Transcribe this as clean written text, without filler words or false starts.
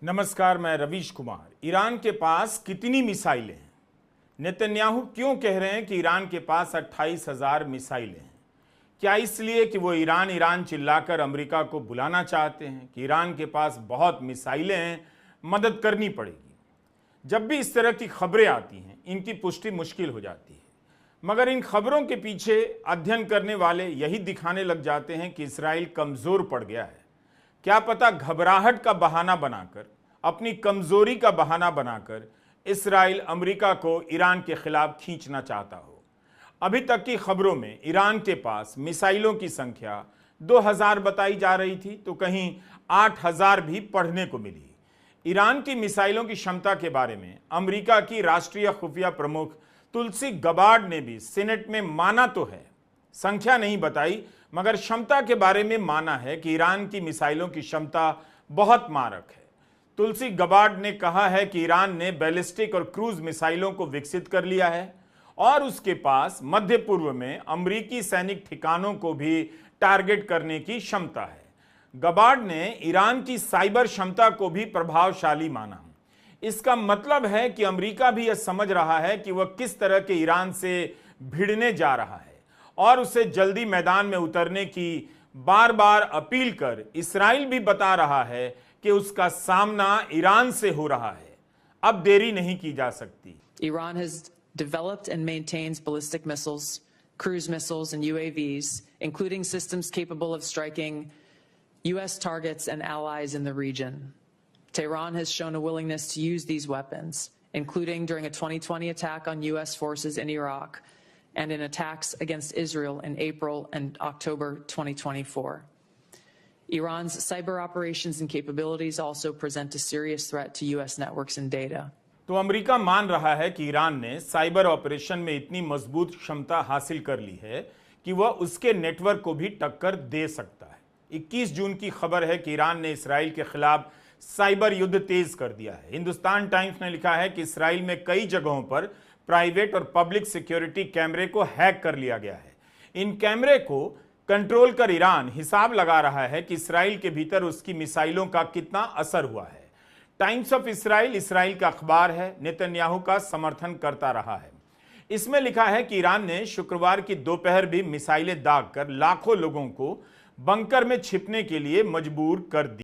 नमस्कार, मैं रवीश कुमार। ईरान के पास कितनी मिसाइलें हैं? नेतन्याहू क्यों कह रहे हैं कि ईरान के पास 28,000 मिसाइलें हैं? क्या इसलिए कि वो ईरान ईरान चिल्लाकर अमेरिका को बुलाना चाहते हैं कि ईरान के पास बहुत मिसाइलें हैं, मदद करनी पड़ेगी? जब भी इस तरह की खबरें आती हैं, इनकी पुष्टि मुश्किल हो जाती है, मगर इन खबरों के पीछे अध्ययन करने वाले यही दिखाने लग जाते हैं कि इसराइल कमजोर पड़ गया है। क्या पता घबराहट का बहाना बनाकर, अपनी कमजोरी का बहाना बनाकर इसराइल अमेरिका को ईरान के खिलाफ खींचना चाहता हो। अभी तक की खबरों में ईरान के पास मिसाइलों की संख्या 2000 बताई जा रही थी, तो कहीं 8000 भी पढ़ने को मिली। ईरान की मिसाइलों की क्षमता के बारे में अमेरिका की राष्ट्रीय खुफिया प्रमुख तुलसी गबार्ड ने भी सीनेट में माना तो है, संख्या नहीं बताई, मगर क्षमता के बारे में माना है कि ईरान की मिसाइलों की क्षमता बहुत मारक है। तुलसी गबार्ड ने कहा है कि ईरान ने बैलिस्टिक और क्रूज मिसाइलों को विकसित कर लिया है और उसके पास मध्य पूर्व में अमेरिकी सैनिक ठिकानों को भी टारगेट करने की क्षमता है। गबार्ड ने ईरान की साइबर क्षमता को भी प्रभावशाली माना। इसका मतलब है कि अमेरिका भी यह समझ रहा है कि वह किस तरह के ईरान से भिड़ने जा रहा है और उसे जल्दी मैदान में उतरने की बार बार अपील कर इसराइल भी बता रहा है कि उसका सामना ईरान से हो रहा है। अब देरी नहीं की जा सकती। Iran has developed and maintains ballistic missiles, cruise missiles, and UAVs, including systems capable of striking U.S. targets and allies in the region. Tehran has shown a willingness to use these weapons, including during a 2020 attack on U.S. forces in Iraq and in attacks against Israel in April and October 2024. Iran's cyber operations and capabilities also present a serious threat to U.S. networks and data. तो America मान रहा है कि Iran ने cyber operation में इतनी मजबूत क्षमता हासिल कर ली है कि वह उसके नेटवर्क को भी टक्कर दे सकता है। 21 जून की खबर है कि ईरान ने इसराइल के खिलाफ साइबर युद्ध तेज कर दिया है। हिंदुस्तान टाइम्स ने लिखा है कि इसराइल में कई जगहों पर प्राइवेट और पब्लिक सिक्योरिटी कैमरे को हैक कर लिया गया है। इन कैमरे को कंट्रोल कर ईरान हिसाब लगा रहा है कि इसराइल के भीतर उसकी मिसाइलों का कितना असर हुआ है। टाइम्स ऑफ इसराइल इसराइल का अखबार है, नेतन्याहू का समर्थन करता रहा है। इसमें लिखा है कि ईरान ने शुक्रवार की दोपहर भी मिसाइलें दागकर लाखों लोगों को बंकर में छिपने के लिए मजबूर कर दिया।